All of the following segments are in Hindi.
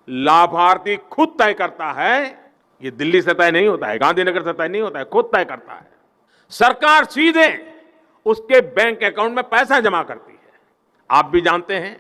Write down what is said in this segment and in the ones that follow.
लाभार्थी खुद तय करता है। ये दिल्ली से तय नहीं होता है, गांधीनगर से तय नहीं होता है, खुद तय करता है। सरकार सीधे उसके बैंक अकाउंट में पैसा जमा करती है। आप भी जानते हैं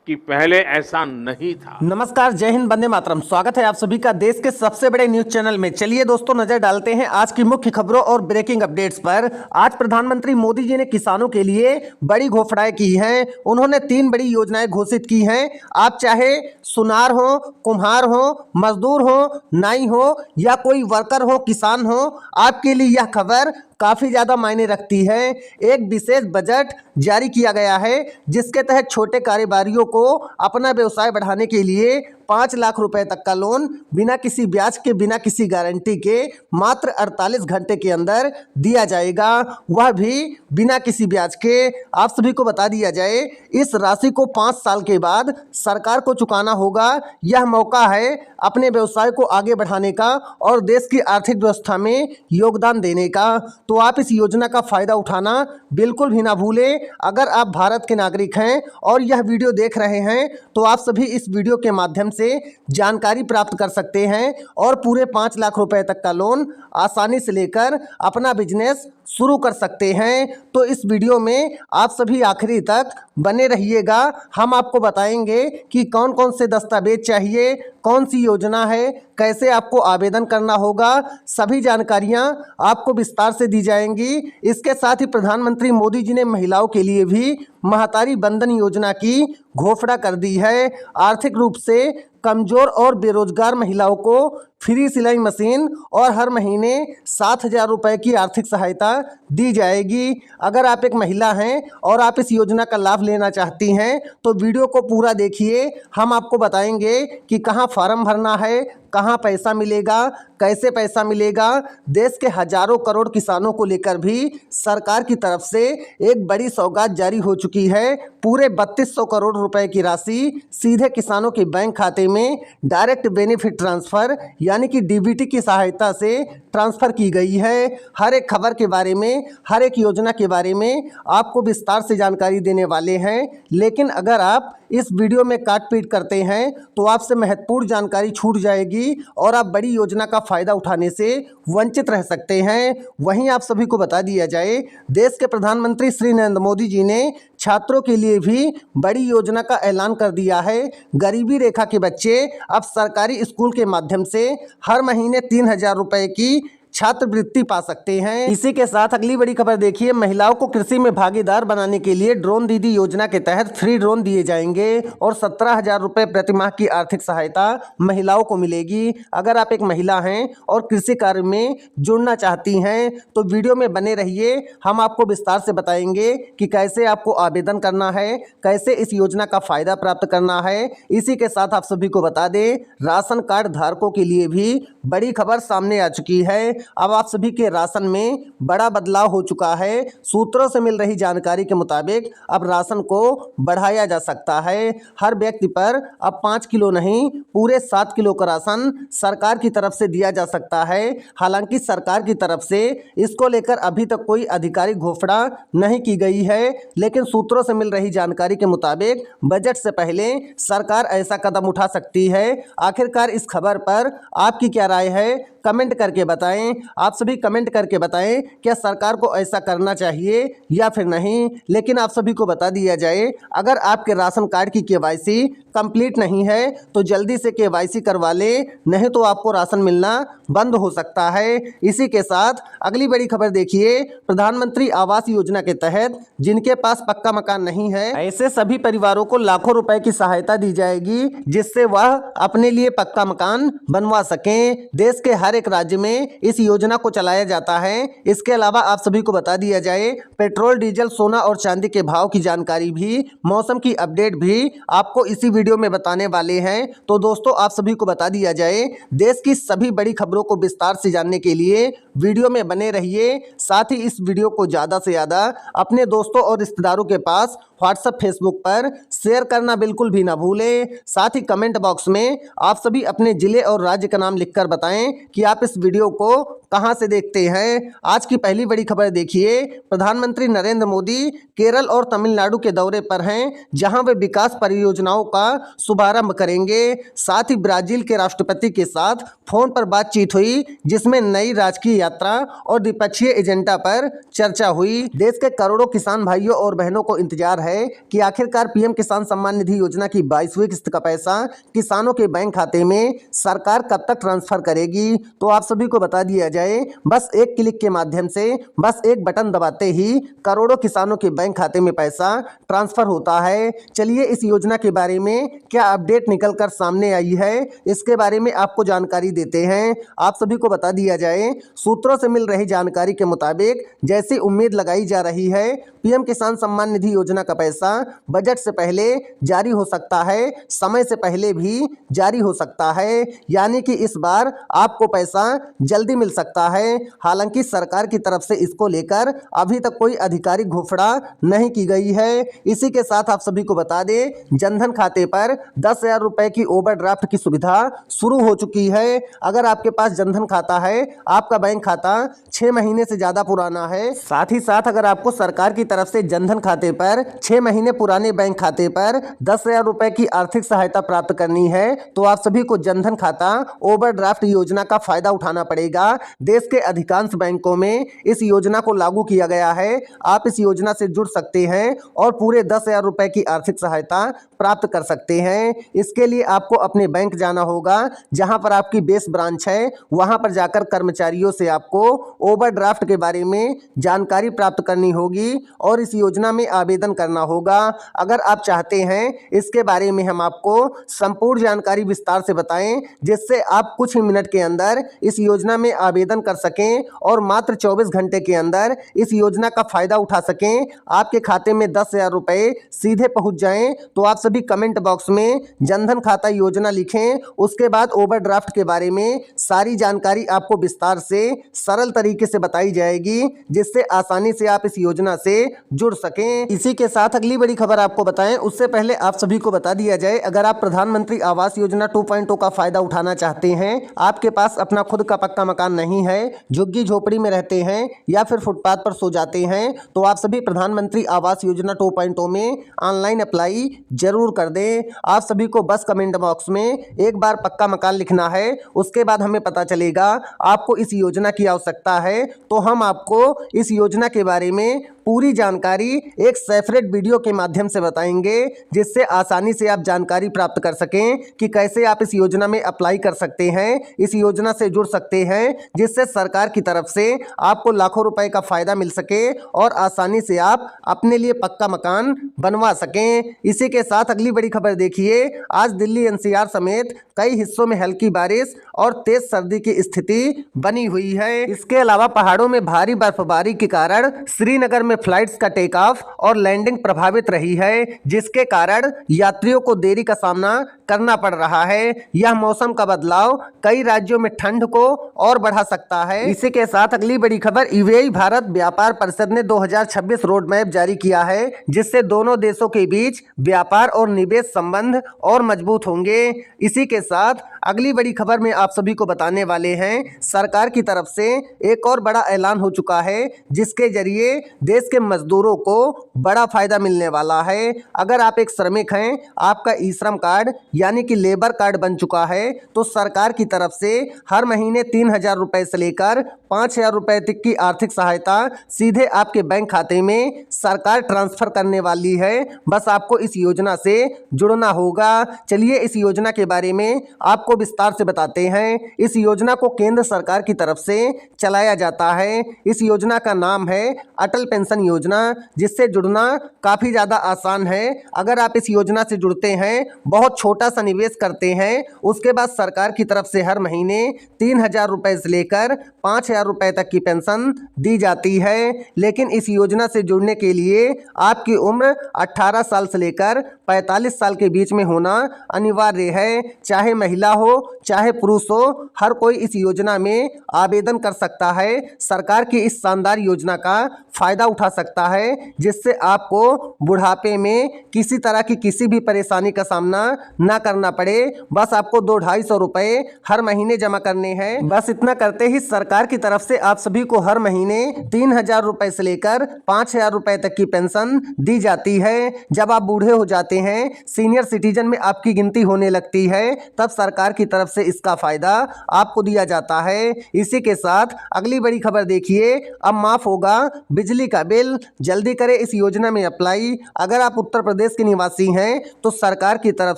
कि पहले ऐसा नहीं था। नमस्कार, जय हिंद, वंदे मातरम। स्वागत है आप सभी का देश के सबसे बड़े न्यूज चैनल में। चलिए दोस्तों, नजर डालते हैं आज की मुख्य खबरों और ब्रेकिंग अपडेट्स पर। आज प्रधानमंत्री मोदी जी ने किसानों के लिए बड़ी घोषणाएं की हैं। उन्होंने 3 बड़ी योजनाएं घोषित की हैं। आप चाहे सुनार हो, कुम्हार हो, मजदूर हो, नाई हो या कोई वर्कर हो, किसान हो, आपके लिए यह खबर काफी ज्यादा मायने रखती है। एक विशेष बजट जारी किया गया है जिसके तहत छोटे कारोबारियों को अपना व्यवसाय बढ़ाने के लिए 5 लाख रुपए तक का लोन बिना किसी ब्याज के, बिना किसी गारंटी के मात्र 48 घंटे के अंदर दिया जाएगा, वह भी बिना किसी ब्याज के। आप सभी को बता दिया जाए, इस राशि को 5 साल के बाद सरकार को चुकाना होगा। यह मौका है अपने व्यवसाय को आगे बढ़ाने का और देश की आर्थिक व्यवस्था में योगदान देने का। तो आप इस योजना का फायदा उठाना बिल्कुल भी ना भूलें। अगर आप भारत के नागरिक हैं और यह वीडियो देख रहे हैं तो आप सभी इस वीडियो के माध्यम से जानकारी प्राप्त कर सकते हैं और पूरे 5 लाख रुपए तक का लोन आसानी से लेकर अपना बिजनेस शुरू कर सकते हैं। तो इस वीडियो में आप सभी आखिरी तक बने रहिएगा। हम आपको बताएंगे कि कौन कौन से दस्तावेज चाहिए, कौन सी योजना है, कैसे आपको आवेदन करना होगा, सभी जानकारियां आपको विस्तार से दी जाएंगी। इसके साथ ही प्रधानमंत्री मोदी जी ने महिलाओं के लिए भी महातारी बंधन योजना की घोषणा कर दी है। आर्थिक रूप से कमजोर और बेरोजगार महिलाओं को फ्री सिलाई मशीन और हर महीने 7,000 रुपये की आर्थिक सहायता दी जाएगी। अगर आप एक महिला हैं और आप इस योजना का लाभ लेना चाहती हैं तो वीडियो को पूरा देखिए। हम आपको बताएंगे कि कहां फॉर्म भरना है, कहां पैसा मिलेगा, कैसे पैसा मिलेगा। देश के हजारों करोड़ किसानों को लेकर भी सरकार की तरफ से एक बड़ी सौगात जारी हो चुकी है। पूरे 3200 करोड़ रुपए की राशि सीधे किसानों के बैंक खाते में डायरेक्ट बेनिफिट ट्रांसफर यानी कि डीबीटी की सहायता से ट्रांसफर की गई है। हर एक खबर के बारे में, हर एक योजना के बारे में आपको विस्तार से जानकारी देने वाले हैं। लेकिन अगर आप इस वीडियो में काट पीट करते हैं तो आपसे महत्वपूर्ण जानकारी छूट जाएगी और आप बड़ी योजना का फायदा उठाने से वंचित रह सकते हैं। वहीं आप सभी को बता दिया जाए, देश के प्रधानमंत्री श्री नरेंद्र मोदी जी ने छात्रों के लिए भी बड़ी योजना का ऐलान कर दिया है। गरीबी रेखा के बच्चे अब सरकारी स्कूल के माध्यम से हर महीने 3,000 रुपये की छात्रवृत्ति पा सकते हैं। इसी के साथ अगली बड़ी खबर देखिए, महिलाओं को कृषि में भागीदार बनाने के लिए ड्रोन दीदी योजना के तहत फ्री ड्रोन दिए जाएंगे और 17,000 रुपये प्रति माह की आर्थिक सहायता महिलाओं को मिलेगी। अगर आप एक महिला हैं और कृषि कार्य में जुड़ना चाहती हैं तो वीडियो में बने रहिए। हम आपको विस्तार से बताएंगे कि कैसे आपको आवेदन करना है, कैसे इस योजना का फायदा प्राप्त करना है। इसी के साथ आप सभी को बता दें, राशन कार्ड धारकों के लिए भी बड़ी खबर सामने आ चुकी है। अब आप सभी के राशन में बड़ा बदलाव हो चुका है। सूत्रों से मिल रही जानकारी के मुताबिक अब राशन को बढ़ाया जा सकता है। हर व्यक्ति पर अब 5 किलो नहीं, पूरे 7 किलो का राशन सरकार की तरफ से दिया जा सकता है। हालांकि सरकार की तरफ से इसको लेकर अभी तक कोई आधिकारिक घोषणा नहीं की गई है, लेकिन सूत्रों से मिल रही जानकारी के मुताबिक बजट से पहले सरकार ऐसा कदम उठा सकती है। आखिरकार इस खबर पर आपकी क्या राय है, कमेंट करके बताएं। आप सभी कमेंट करके बताएं, क्या सरकार को ऐसा करना चाहिए या फिर नहीं। लेकिन आप सभी को बता दिया जाए, अगर आपके राशन कार्ड की केवाईसी कंप्लीट नहीं है तो जल्दी से केवाईसी करवा लें, नहीं तो आपको राशन मिलना बंद हो सकता है। इसी के साथ अगली बड़ी खबर देखिए, प्रधानमंत्री आवास योजना के तहत जिनके पास पक्का मकान नहीं है, ऐसे सभी परिवारों को लाखों रुपए की सहायता दी जाएगी जिससे वह अपने लिए पक्का मकान बनवा सकें। देश के हर एक राज्य में इस योजना को चलाया जाता है। इसके अलावा आप सभी को बता दिया जाए, पेट्रोल, डीजल, सोना और चांदी के भाव की जानकारी भी, मौसम की अपडेट भी आपको इसी वीडियो में बताने वाले हैं। तो दोस्तों, आप सभी को बता दिया जाए, देश की सभी बड़ी खबरों को विस्तार से जानने के लिए वीडियो में बने रहिए। साथ ही इस वीडियो को ज़्यादा से ज़्यादा अपने दोस्तों और रिश्तेदारों के पास व्हाट्सएप, फेसबुक पर शेयर करना बिल्कुल भी ना भूलें। साथ ही कमेंट बॉक्स में आप सभी अपने जिले और राज्य का नाम लिखकर बताएं कि आप इस वीडियो को कहां से देखते हैं। आज की पहली बड़ी खबर देखिए, प्रधानमंत्री नरेंद्र मोदी केरल और तमिलनाडु के दौरे पर हैं, जहां वे विकास परियोजनाओं का शुभारंभ करेंगे। साथ ही ब्राजील के राष्ट्रपति के साथ फोन पर बातचीत हुई, जिसमें नई राजकीय यात्रा और द्विपक्षीय एजेंडा पर चर्चा हुई। देश के करोड़ों किसान भाइयों और बहनों को इंतजार है कि आखिरकार पीएम किसान सम्मान निधि योजना की 22वीं किस्त का पैसा किसानों के बैंक खाते में सरकार कब तक ट्रांसफर करेगी। तो आप सभी को बता दिया जाए, बस एक क्लिक के माध्यम से, बस एक बटन दबाते ही करोड़ों किसानों के बैंक खाते में पैसा ट्रांसफर होता है। चलिए इस योजना के बारे में क्या अपडेट निकल कर सामने आई है, इसके बारे में आपको जानकारी देते हैं। आप सभी को बता दिया जाए, सूत्रों से मिल रही जानकारी के मुताबिक जैसी उम्मीद लगाई जा रही है, पीएम किसान सम्मान निधि योजना का पैसा बजट से पहले जारी हो सकता है, समय से पहले भी जारी हो सकता है, यानी कि इस बार आपको पैसा जल्दी मिल सकता है। हालांकि सरकार की तरफ से इसको लेकर अभी तक कोई आधिकारिक घोषणा नहीं की गई है। इसी के साथ आप सभी को बता दें, जनधन खाते पर 10,000 रुपए की ओवरड्राफ्ट की सुविधा शुरू हो चुकी है। अगर आपके पास जनधन खाता है, आपका बैंक खाता 6 महीने से ज्यादा पुराना है, साथ ही साथ अगर आपको सरकार की तरफ से जनधन खाते पर 6 महीने पुराने बैंक खाते पर 10,000 रुपए की आर्थिक सहायता प्राप्त करनी है, तो आप सभी को जनधन खाता ओवरड्राफ्ट योजना का फायदा उठाना पड़ेगा। देश के अधिकांश बैंकों में इस योजना को लागू किया गया है। आप इस योजना से जुड़ सकते हैं और पूरे 10,000 रुपए की आर्थिक सहायता प्राप्त कर सकते हैं। इसके लिए आपको अपने बैंक जाना होगा, जहां पर आपकी बेस ब्रांच है। वहां पर जाकर कर्मचारियों से आपको ओवरड्राफ्ट के बारे में जानकारी प्राप्त करनी होगी और इस योजना में आवेदन करना होगा। अगर आप चाहते हैं इसके बारे में हम आपको संपूर्ण जानकारी विस्तार से बताएं, जिससे आप कुछ ही मिनट के अंदर इस योजना में आवेदन कर सकें और मात्र 24 घंटे के अंदर इस योजना का फायदा उठा सकें, आपके खाते में 10,000 रुपए सीधे पहुंच जाएं, तो आप सभी कमेंट बॉक्स में जनधन खाता योजना लिखें। उसके बाद ओवरड्राफ्ट के बारे में सारी जानकारी आपको विस्तार से सरल तरीके से बताई जाएगी, जिससे आसानी से आप इस योजना से जुड़ सकें। इसी के साथ अगली बड़ी खबर आपको बताएं, उससे पहले आप सभी को बता दिया जाए, अगर आप प्रधानमंत्री आवास योजना 2.0 का फायदा उठाना चाहते हैं, आपके पास अपना खुद का पक्का मकान नहीं है, झुग्गी झोपड़ी में रहते हैं या फिर फुटपाथ पर सो जाते हैं, तो आप सभी प्रधानमंत्री आवास योजना 2.0 में ऑनलाइन अप्लाई जरूर कर दें। आप सभी को बस कमेंट बॉक्स में एक बार पक्का मकान लिखना है, उसके बाद हमें पता चलेगा आपको इस योजना की आवश्यकता है, तो हम आपको इस योजना के बारे में पूरी जानकारी एक सेपरेट वीडियो के माध्यम से बताएंगे, जिससे आसानी से आप जानकारी प्राप्त कर सकें कि कैसे आप इस योजना में अप्लाई कर सकते हैं, इस योजना से जुड़ सकते हैं, जिससे सरकार की तरफ से आपको लाखों रुपए का फायदा मिल सके और आसानी से आप अपने लिए पक्का मकान बनवा सकें। इसी के साथ अगली बड़ी खबर देखिए, आज दिल्ली एनसीआर समेत कई हिस्सों में हल्की बारिश और तेज सर्दी की स्थिति बनी हुई है। इसके अलावा पहाड़ों में भारी बर्फबारी के कारण श्रीनगर में फ्लाइट्स का टेक ऑफ और लैंडिंग प्रभावित रही है, जिसके कारण यात्रियों को देरी का सामना करना पड़ रहा है। यह मौसम का बदलाव कई राज्यों में ठंड को और बढ़ा सकता है। इसी के साथ अगली बड़ी खबर, यूएई भारत व्यापार परिषद ने 2026 रोड मैप जारी किया है, जिससे दोनों देशों के बीच व्यापार और निवेश संबंध और मजबूत होंगे। इसी के साथ अगली बड़ी खबर में आप सभी को बताने वाले हैं, सरकार की तरफ से एक और बड़ा ऐलान हो चुका है, जिसके जरिए देश के मजदूरों को बड़ा फायदा मिलने वाला है। अगर आप एक श्रमिक हैं, आपका ई श्रम कार्ड यानी कि लेबर कार्ड बन चुका है, तो सरकार की तरफ से हर महीने 3,000 रुपए से लेकर 5,000 रुपए तक की आर्थिक सहायता सीधे आपके बैंक खाते में सरकार ट्रांसफर करने वाली है। बस आपको इस योजना से जुड़ना होगा। चलिए इस योजना के बारे में आपको विस्तार से बताते हैं। इस योजना को केंद्र सरकार की तरफ से चलाया जाता है। इस योजना का नाम है अटल पेंशन योजना, जिससे जुड़ना काफ़ी ज़्यादा आसान है। अगर आप इस योजना से जुड़ते हैं, बहुत छोटा सा निवेश करते हैं, उसके बाद सरकार की तरफ से हर महीने 3,000 रुपए से लेकर 5,000 रुपए तक की पेंशन दी जाती है। लेकिन इस योजना से जुड़ने के लिए आपकी उम्र 18 साल से लेकर 45 साल के बीच में होना अनिवार्य है। चाहे महिला हो चाहे पुरुष हो, हर कोई इस योजना में आवेदन कर सकता है। सरकार की इस शानदार योजना का फायदा उठा सकता है, जिससे आपको बुढ़ापे में किसी तरह की किसी भी परेशानी का सामना ना करना पड़े। बस आपको 200-250 रुपए हर महीने जमा करने हैं। बस इतना करते ही सरकार की तरफ से आप सभी को हर महीने 3,000 रुपए से लेकर 5,000 रुपए तक की पेंशन दी जाती है। जब आप बूढ़े हो जाते हैं, सीनियर सिटीजन में आपकी गिनती होने लगती है, तब सरकार की तरफ से इसका फायदा आपको दिया जाता है। इसी के साथ अगली बड़ी खबर देखिए, अब माफ होगा बिजली का बिल, जल्दी करें इस योजना में अप्लाई। अगर आप उत्तर प्रदेश के निवासी हैं तो सरकार की तरफ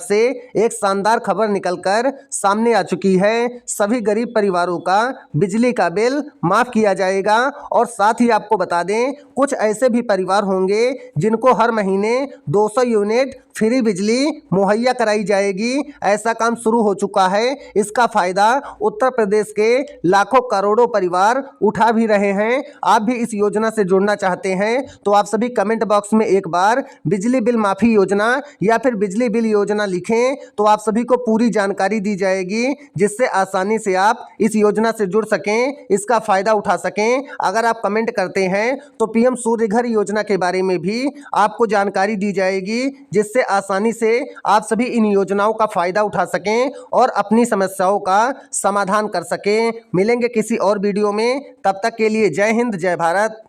से एक शानदार खबर निकलकर सामने आ चुकी है। सभी गरीब परिवारों का बिजली का बिल माफ किया जाएगा और साथ ही आपको बता दें, कुछ ऐसे भी परिवार होंगे जिनको हर महीने 200 यूनिट फ्री बिजली मुहैया कराई जाएगी। ऐसा काम शुरू हो चुका है। इसका फायदा उत्तर प्रदेश के लाखों करोड़ों परिवार उठा भी रहे हैं। आप भी इस योजना से जुड़ना चाहते हैं तो आप सभी कमेंट बॉक्स में एक बार बिजली बिल माफी योजना या फिर बिजली बिल योजना लिखें, तो आप सभी को पूरी जानकारी दी जाएगी, जिससे आसानी से आप इस योजना से जुड़ सकें, इसका फायदा उठा सकें। अगर आप कमेंट करते हैं तो पीएम सूर्य घर योजना के बारे में भी आपको जानकारी दी जाएगी, जिससे आसानी से आप सभी इन योजनाओं का फायदा उठा सकें और अपनी समस्याओं का समाधान कर सकें। मिलेंगे किसी और वीडियो में, तब तक के लिए जय हिंद, जय भारत।